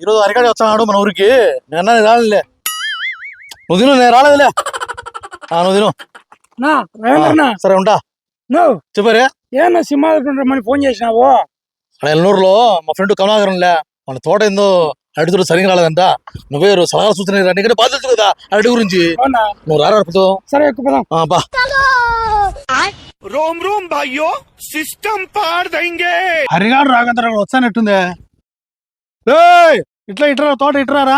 ఈరోజు అరికాడి వచ్చాడు మన ఊరికి. నేను రాలేదులే, నువ్వు తిను, నేను రాలేదులే. నువ్వు తిను. సరే ఉంటా. చెప్పారే ఏమన్నా సింహాద్రి ఫోన్ చేసినావు? అక్కడ ఎల్లూరులో మా ఫ్రెండ్ కమలాకరంలే, మన తోట ఏందో అడుగుతుడు సరిగ్గా రాలేదంట. నువ్వే సలహాలు సూచన నీకంటే బాధ తెలుసు కదా అరటి గురించి. నువ్వు రారా. సరే ఎక్కువ బా. रोम रोम भाइयों, सिस्टम पार देंगे. హరిగాడు రాగంతరా వచ్చానట్టుందే. ఇట్లా ఇట్రా తోట ఇట్రారా.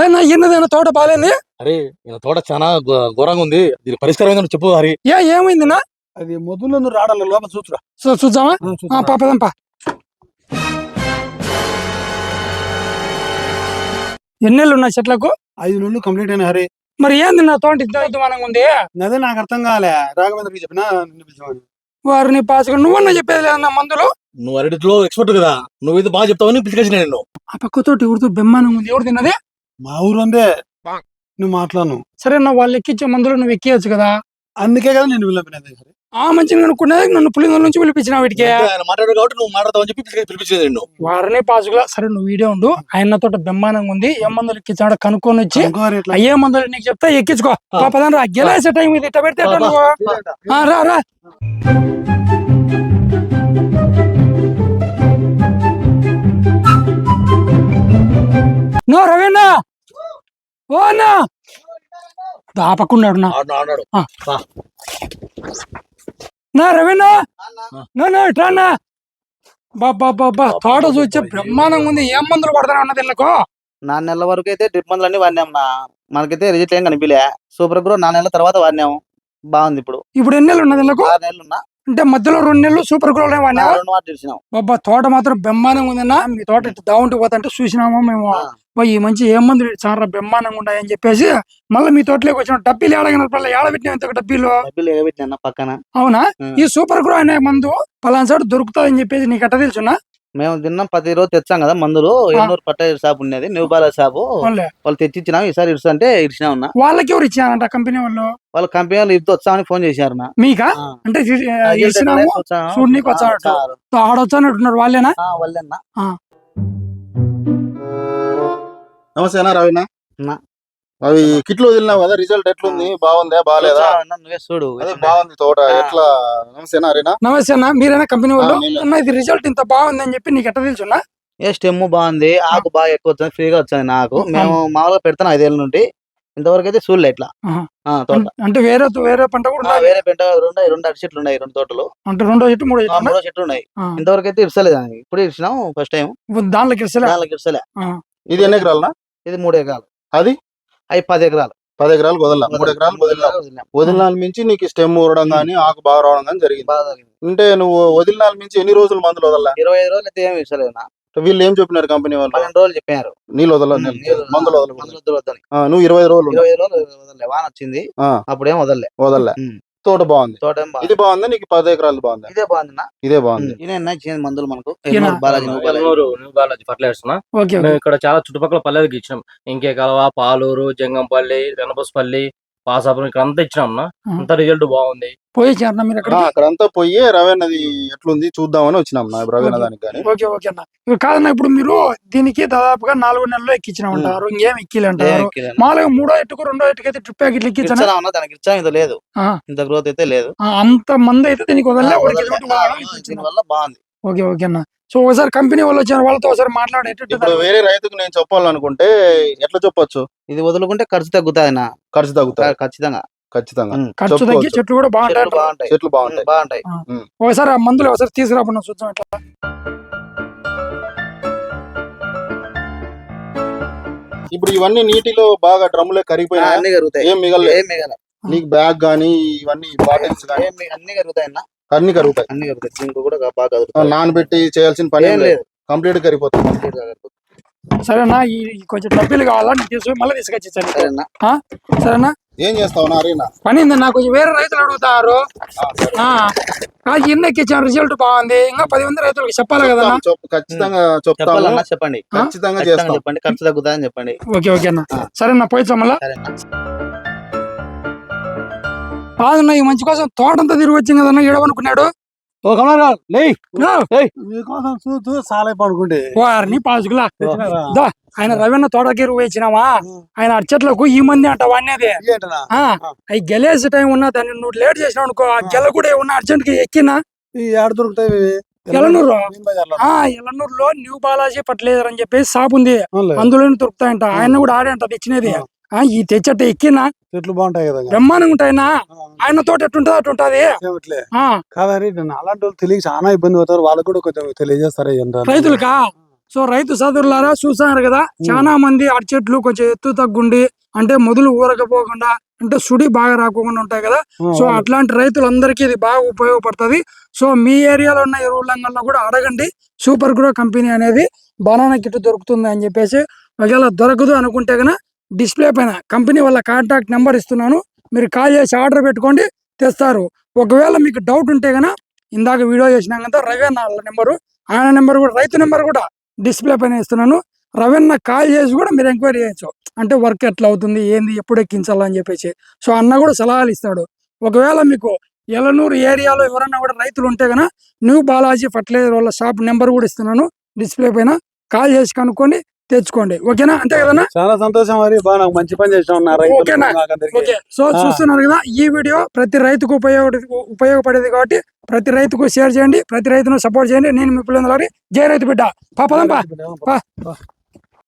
ఏనా ఎన్నదైనా తోట బాగాలేంది. అరే ఈయన తోట చాలా ఘోరంగా ఉంది, దీని పరిష్కారం ఏంటో చెప్పు హరి. ఏమైందినా? అది మొదలు నువ్వు రాడాలి, లోపల చూచురా. చూద్దామా? పాపదంపా. ఎన్నెళ్ళు ఉన్నాయి చెట్లకు? 5 నెలలు కంప్లీట్ అయినా హరి. మరి ఏంది నా తోట ఇంత అద్భుతంగా ఉంది? అదే నాకు అర్థం కాలే, రాఘవేంద్రకి చెప్పినా నిన్ను పిలిచామని. వారిని పాసుగా నువ్వన్నా చెప్పేది లేదన్నా మందులు. నువ్వు అరటిలో ఎక్స్పర్ట్ కదా, నువ్వు ఇది బాగా చెప్తావని పిలిచేసిన నేను. ఆ పక్కతోటి ఎవరితో బెమ్మానం ఉంది, ఎవరు తిన్నది? మా ఊరు అందే, నువ్వు మాట్లాడను. సరే నా వాళ్ళు ఎక్కించే మందులు నువ్వు ఎక్కియచ్చు కదా. అందుకే కదా నేను పిలిపినది. మంచిగా అనుకున్నది, నన్ను పులిందుల నుంచి పిలిపించిన వీటికి. ఆయన మాట్లాడు కాబట్టి నువ్వు మాట్లాడతావని చెప్పి పిలిపించేది నేను. వారిని పాసుగా. సరే నువ్వు వీడియో ఉండు, ఆయన తోట బెమ్మానంగా ఉంది, ఏ మందులు ఎక్కించాడో కనుక్కొని వచ్చి అయ్యే మందులు నీకు చెప్తా ఎక్కించుకో. పాపదాన్ రా, గెలాసే టైం ఇది ఇట్ట పెడితే నువ్వు రా రా. నో రవీనా, ఓ అన్నా దాపకున్నాడు నా రవీనా. ఇట్లా బాబా తోట చూచే బ్రహ్మాండంగా ఉంది. ఏం మందులు పడతానే ఉన్నది ఇళ్ళకు? 4 నెలల వరకు అయితే డ్రిప్ మందులు అన్ని వాడినాం. మనకైతే రిజల్ట్ ఏం కనిపించలే. సూపర్ గ్రో 4 నెలల తర్వాత వాడినాము, బాగుంది. ఇప్పుడు ఎన్ని నెలలు ఉన్నది ఇళ్ళకు? 6 నెలలు ఉన్నా. అంటే మధ్యలో 2 నెలలు సూపర్ గ్రో వాడినాం. బాబా తోట మాత్రం బ్రహ్మాండంగా ఉందన్నా. మీ తోట ఇట్లా దావుంటూ పోతుంటే చూసినామో మేము, ఈ మంచి ఏ మందులు చాలా బ్రహ్మాండంగా ఉంటాయని చెప్పేసి మళ్ళీ మీ తోటలోకి వచ్చిన. డబ్బీలు ఏడగల ఏడబెట్టినా ఇంత డబ్బీలు పక్కన. అవునా? ఈ సూపర్ గ్రో అనే మందు పలానా చోట దొరుకుతుందని చెప్పేసి నీకు ఎట్ట తెలుసునా? మేము తిన్నాం, ప్రతిరోజు తెచ్చాం కదా మందులు. ఎన్నూరు పట్ట షాప్ ఉండేది, న్యూ బాలా షాపు. వాళ్ళు తెచ్చిచ్చినాం. ఈసారి ఇరుసు అంటే ఇరిచినా ఉన్నా. వాళ్ళకి ఎవరు ఇచ్చారంట? కంపెనీ వాళ్ళు. వాళ్ళ కంపెనీ వాళ్ళు ఇది వచ్చామని ఫోన్ చేశారు. మీకా? అంటే చూడనీకి వచ్చానట్టు ఆడొచ్చానట్టున్నారు వాళ్ళేనా? వాళ్ళేనా. నమస్తే రవినా. అవి కిట్లు వదిలినావు కదా, రిజల్ట్ ఎట్లుంది? బాగుందా బాగాలేదా? నువ్వే చూడు, బాగుంది తోట ఎట్లా. నమస్తే అరేనా. నమస్తే అన్న, మీరైనా కంపెనీ వాళ్ళు? ఇది రిజల్ట్ ఇంత బాగుంది అని చెప్పి నీకు ఎట్ట తెలుసున్నా? స్టెమ్ బాగుంది, ఆకు బాగా ఎక్కువ వచ్చింది, ఫ్రీగా వచ్చింది నాకు. మేము మామూలుగా పెడతాను 5 ఏళ్ళ నుండి, ఇంతవరకు అయితే చూడలే ఇట్లా తోట. అంటే వేరే పంట కూడా వేరే పంట 2 అరటి చెట్లు ఉన్నాయి, 2 తోటలు. అంటే 2వ చెట్టు 3వ చెట్లు ఉన్నాయి. ఇంతవరకు అయితే ఇర్సలేదు. ఇప్పుడు ఇచ్చినాం ఫస్ట్ టైం. దాంట్లోకి ఇర్సలే. ఇది ఎన్ని ఎకరాలనా? ఇది 3 ఎకరాలు. అది 10 ఎకరాలు. 10 ఎకరాలు వదల. 3 ఎకరాలు వదిలినాల మించి నీకు స్టెమ్ ఊరడం గానీ ఆకు బాగా రావడం గానీ జరిగింది. అంటే నువ్వు వదిలినాల మించి ఎన్ని రోజులు మందులు వదల? 25 రోజులు అయితే ఏమి ఇస్తలేదు. వీళ్ళు ఏం చెప్పినారు కంపెనీ వాళ్ళు? 12 రోజులు చెప్పారు నీళ్ళు వదల, మందులు వదల. నువ్వు 20 రోజులు వదలలే. వాన వచ్చింది, అప్పుడేం వదలలే. తోట బాగుంది. ఇది బాగుందా నీకు? 10 ఎకరాలు బాగుంది. ఇదే బాగుంది. మందులు మనకు బాలాజీ ఫర్టిలైజర్స్. ఇక్కడ చాలా చుట్టుపక్కల పల్లెలకి ఇచ్చినాం. ఇంకే కలవ, పాలూరు, జంగంపల్లి, గణపస్పల్లి, పాసాపురం ఇక్కడ అంతా ఇచ్చినాం. అంత రిజల్ట్ బాగుంది. పోయి మీరు అక్కడంతా పోయి రవేనది ఎట్లుంది చూద్దామని వచ్చినాం. రవేణ దానికి కానీ ఓకే అన్న. కాదన్నా, ఇప్పుడు మీరు దీనికి దాదాపుగా 4 నెలల్లో ఎక్కించినామంటారు, ఇంకేం ఎక్కిలంటారు? మామూలుగా 3వ ఎట్టుకు 2వ ఎట్టుకు అయితే ట్రిప్ ప్యాకెట్లు ఎక్కించాను. దానికి ఇచ్చా, ఇంత లేదు, ఇంత గ్రోత్ అయితే లేదు. అంత మంది అయితే దీనికి వదలలే. బాగుంది. ఓకే అన్న. సో ఒకసారి కంపెనీ వాళ్ళు వచ్చిన వాళ్ళతో ఒకసారి మాట్లాడేటట్టు. వేరే రైతుకు నేను చెప్పాలనుకుంటే ఎట్లా చెప్పొచ్చు? ఇది వదులుకుంటే ఖర్చు తగ్గుతాయి. ఖచ్చితంగా ఖర్చు తగ్గి చెట్లు కూడా బాగుంటాయి. చెట్లు బాగుంటాయి. ఒకసారి ఆ మందులు ఒకసారి తీసుకురాబన్నా చూద్దాం. ఎట్లా ఇప్పుడు ఇవన్నీ నీటిలో బాగా డ్రమ్ములే కరిగిపోయినాయి, ఏం మిగలలేదు. నీకు బ్యాగ్ గానీ ఇవన్నీ బాటిల్స్ గానీ అన్ని కరుగుతాయి. అన్ని కరుగుతాయి. జింక్ కూడా బాగా నానబెట్టి చేయాల్సిన పని లేదు, కంప్లీట్ కరిగిపోతుంది. సరేనా? ఈ కొంచెం డబ్బులు కావాలా, నీకు తీసుకుని మళ్ళీ తీసుకొచ్చేసాను. సరేనా? ఏం చేస్తావు అరేనా? పని నాకు కొంచెం వేరే రైతులు అడుగుతారు. ఎక్కించాను, రిజల్ట్ బాగుంది. ఇంకా 10 మంది రైతులకు చెప్పాలి కదా. ఖచ్చితంగా చెప్పండి. ఖచ్చితంగా చెప్పండి, ఖర్చు తగ్గుతాయని చెప్పండి. ఓకే అన్న. సరేనా? పోయిచ్చా మళ్ళా. కాదన్నా, ఈ మంచి కోసం తోటంతా తిరిగి వచ్చింది కదన్నా. ఏడవనుకున్నాడు ఓ కమలారా లేయ్ నో. మీకోసం చూస్తూ సాలే పడుకుంటే వారిని పాసుకులా దా, ఆయన రవీణ తోటకీరు వేసినావా ఆయన అర్చట్లకు ఈ మంది అంట వాడినేది అవి గెలేసే టైం ఉన్నా దాన్ని నువ్వు లేట్ చేసినావు అనుకో ఆ గెల కూడా ఉన్న అర్జెంట్ కి ఎక్కినా ఈ ఏడ దొరుకుతాయి ఎలనూరు ఎలనూరులో న్యూ బాలాజీ ఫర్టిలైజర్ అని చెప్పేసి షాప్ ఉంది అందులోనే దొరుకుతాయంట ఆయన కూడా ఆడే అంట తెచ్చినది ఈ తెచ్చట ఎక్కినా చెట్లు బాగుంటాయి కదా బ్రహ్మాండంగా ఉంటాయినా ఆయన తోట ఎట్టుంటది అట్టుంటది కాదని అలాంటి వాళ్ళు తెలియక చాలా ఇబ్బంది అవుతారు వాళ్ళకు కూడా కొంచెం తెలియజేస్తారా రైతులకా సో రైతు సోదరులారా చూసారు కదా చాలా మంది అరటి చెట్లు కొంచెం ఎత్తు తగ్గుండి అంటే మొదలు ఊరకపోకుండా అంటే సుడి బాగా రాకుండా ఉంటాయి కదా సో అట్లాంటి రైతులందరికీ ఇది బాగా ఉపయోగపడుతుంది సో మీ ఏరియాలో ఉన్న ఎరువులంగల్లో కూడా అడగండి సూపర్ గ్రో కంపెనీ అనేది బనానా కిట్ దొరుకుతుంది అని చెప్పేసి ఒకవేళ దొరకదు అనుకుంటే గన డిస్ప్లే పైన కంపెనీ వాళ్ళ కాంటాక్ట్ నెంబర్ ఇస్తున్నాను మీరు కాల్ చేసి ఆర్డర్ పెట్టుకోండి తెస్తారు ఒకవేళ మీకు డౌట్ ఉంటే గన ఇందాక వీడియో చేసినాక రవీణ నెంబరు ఆయన నెంబర్ కూడా రైతు నెంబర్ కూడా డిస్ప్లే పైన ఇస్తున్నాను రవీణ కాల్ చేసి కూడా మీరు ఎంక్వైరీ చేయొచ్చు అంటే వర్క్ ఎట్లా అవుతుంది ఏంది ఎప్పుడు ఎక్కించాలని చెప్పేసి సో అన్న కూడా సలహాలు ఇస్తాడు ఒకవేళ మీకు ఎలనూరు ఏరియాలో ఎవరన్నా కూడా రైతులు ఉంటే గన న్యూ బాలాజీ ఫర్టిలైజర్ వాళ్ళ షాప్ నెంబర్ కూడా ఇస్తున్నాను డిస్ప్లే పైన కాల్ చేసి కనుక్కొని తెచ్చుకోండి ఓకేనా అంతే కదన్నా చాలా సంతోషం మరి బాగా నాకు మంచి పని చేసిన ఓకేనా ఓకే సో చూస్తున్నారు కదా ఈ వీడియో ప్రతి రైతుకు ఉపయోగపడేది కాబట్టి ప్రతి రైతుకు షేర్ చేయండి ప్రతి రైతును సపోర్ట్ చేయండి నేను మీ పిల్లలు జై రైతు బిడ్డ పాపదంపా